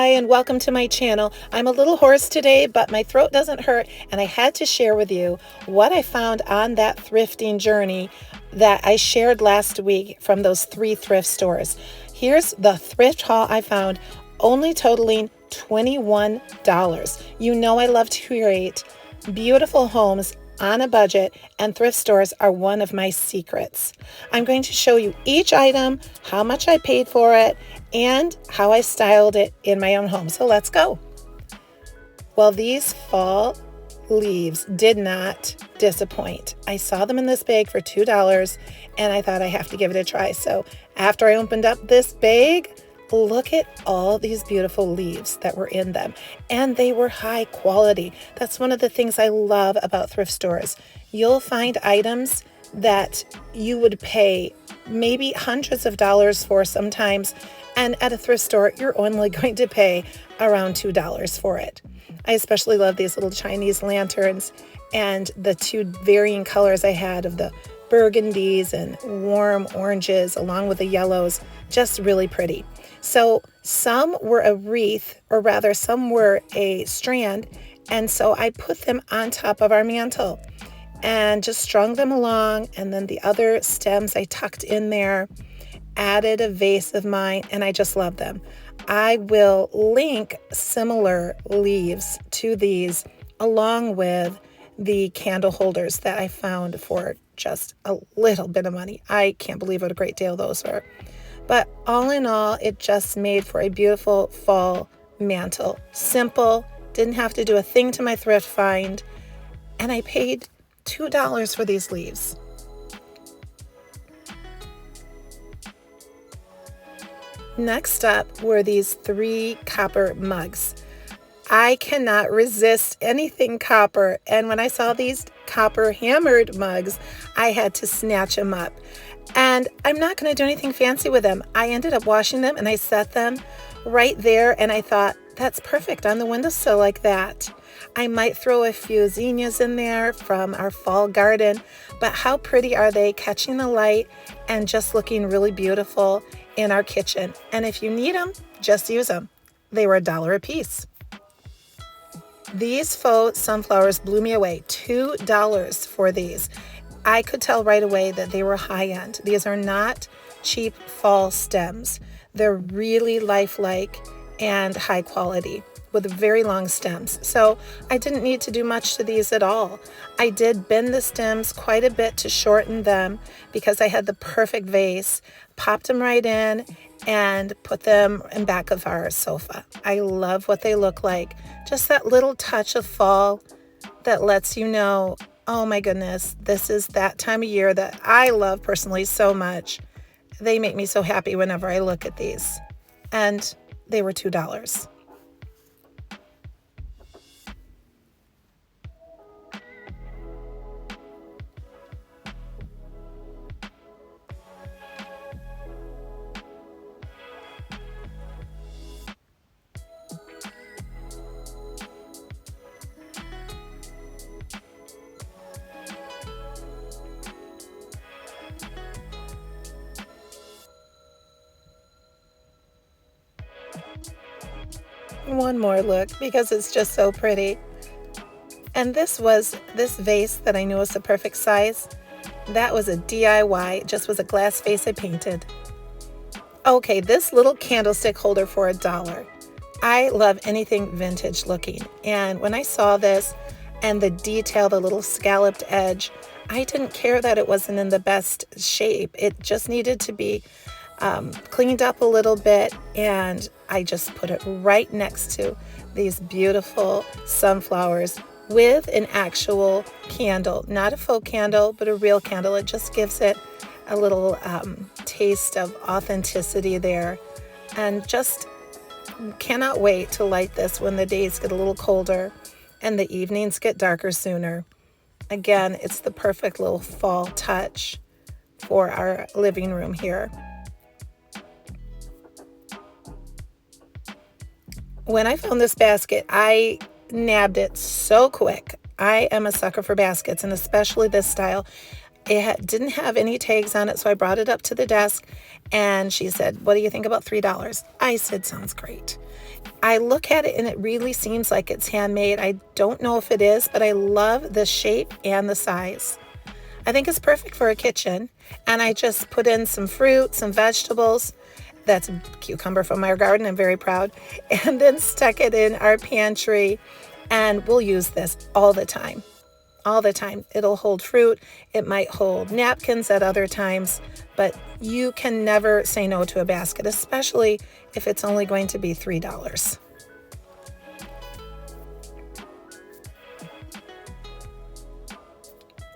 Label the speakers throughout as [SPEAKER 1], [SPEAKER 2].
[SPEAKER 1] Hi, and welcome to my channel. I'm a little hoarse today, but my throat doesn't hurt, and I had to share with you what I found on that thrifting journey that I shared last week from those 3 thrift stores. Here's the thrift haul I found, only totaling $21. You know I love to create beautiful homes on a budget, and thrift stores are one of my secrets. I'm going to show you each item, how much I paid for it, and how I styled it in my own home. So let's go. Well, these fall leaves did not disappoint. I saw them in this bag for $2 and I thought I have to give it a try. So after I opened up this bag, look at all these beautiful leaves that were in them, and they were high quality. That's one of the things I love about thrift stores. You'll find items that you would pay maybe hundreds of dollars for sometimes, and at a thrift store, you're only going to pay around $2 for it. I especially love these little Chinese lanterns and the 2 varying colors I had of the burgundies and warm oranges along with the yellows, just really pretty. So some were a wreath, or rather some were a strand, and so I put them on top of our mantle and just strung them along, and then the other stems I tucked in there, added a vase of mine, and I just love them. I will link similar leaves to these along with the candle holders that I found for just a little bit of money. I can't believe what a great deal those were. But all in all, it just made for a beautiful fall mantle. Simple, didn't have to do a thing to my thrift find, and I paid $2 for these leaves. Next up were these 3 copper mugs. I cannot resist anything copper, and when I saw these copper hammered mugs, I had to snatch them up. And I'm not going to do anything fancy with them. I ended up washing them and I set them right there, and I thought, that's perfect on the windowsill like that. I might throw a few zinnias in there from our fall garden, but how pretty are they, catching the light and just looking really beautiful in our kitchen. And if you need them, just use them. They were $1 a piece. These faux sunflowers blew me away. $2 for these. I could tell right away that they were high-end. These are not cheap fall stems. They're really lifelike and high quality with very long stems. So I didn't need to do much to these at all. I did bend the stems quite a bit to shorten them because I had the perfect vase, popped them right in, and put them in back of our sofa. I love what they look like. Just that little touch of fall that lets you know, oh my goodness, this is that time of year that I love personally so much. They make me so happy whenever I look at these. And they were $2. One more look because it's just so pretty. And this vase that I knew was the perfect size. That was a DIY. It just was a glass vase I painted. Okay, this little candlestick holder for $1. I love anything vintage looking. And when I saw this and the detail, the little scalloped edge, I didn't care that it wasn't in the best shape. It just needed to be cleaned up a little bit, and I just put it right next to these beautiful sunflowers with an actual candle, not a faux candle, but a real candle. It just gives it a little taste of authenticity there, and just cannot wait to light this when the days get a little colder and the evenings get darker sooner. Again, it's the perfect little fall touch for our living room here. When I found this basket, I nabbed it so quick. I am a sucker for baskets, and especially this style. It didn't have any tags on it, so I brought it up to the desk, and she said, "What do you think about $3?" I said, "Sounds great." I look at it and it really seems like it's handmade. I don't know if it is, but I love the shape and the size. I think it's perfect for a kitchen. And I just put in some fruit, some vegetables. That's a cucumber from our garden. I'm very proud. And then stuck it in our pantry. And we'll use this all the time. All the time. It'll hold fruit. It might hold napkins at other times. But you can never say no to a basket, especially if it's only going to be $3.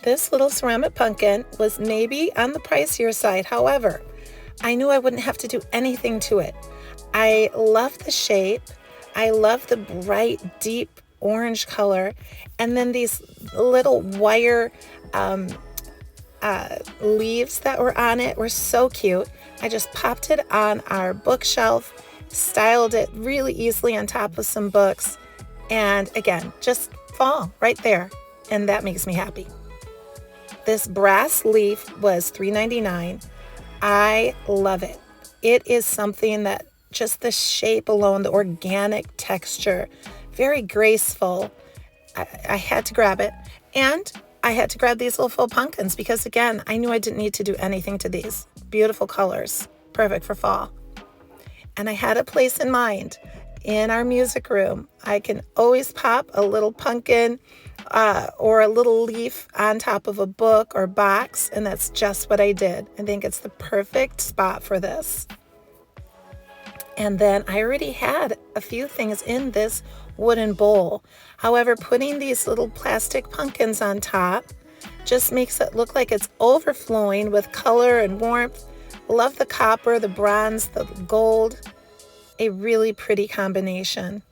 [SPEAKER 1] This little ceramic pumpkin was maybe on the pricier side. However, I knew I wouldn't have to do anything to it. I love the shape. I love the bright, deep orange color. And then these little wire leaves that were on it were so cute. I just popped it on our bookshelf, styled it really easily on top of some books. And again, just fall right there. And that makes me happy. This brass leaf was $3.99. I love it. It is something that just the shape alone, the organic texture, very graceful. I had to grab it. And I had to grab these little faux pumpkins because, again, I knew I didn't need to do anything to these. Beautiful colors. Perfect for fall. And I had a place in mind in our music room. I can always pop a little pumpkin or a little leaf on top of a book or box, and that's just what I did. I think it's the perfect spot for this. And then I already had a few things in this wooden bowl. However, putting these little plastic pumpkins on top just makes it look like it's overflowing with color and warmth. Love the copper, the bronze, the gold. A really pretty combination.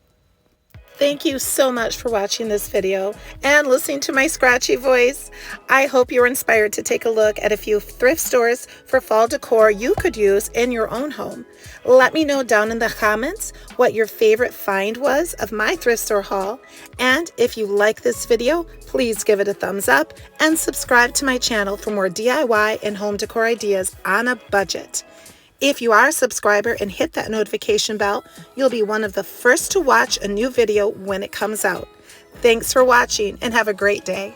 [SPEAKER 1] Thank you so much for watching this video and listening to my scratchy voice. I hope you're inspired to take a look at a few thrift stores for fall decor you could use in your own home. Let me know down in the comments what your favorite find was of my thrift store haul. And if you like this video, please give it a thumbs up and subscribe to my channel for more DIY and home decor ideas on a budget. If you are a subscriber and hit that notification bell, you'll be one of the first to watch a new video when it comes out. Thanks for watching and have a great day.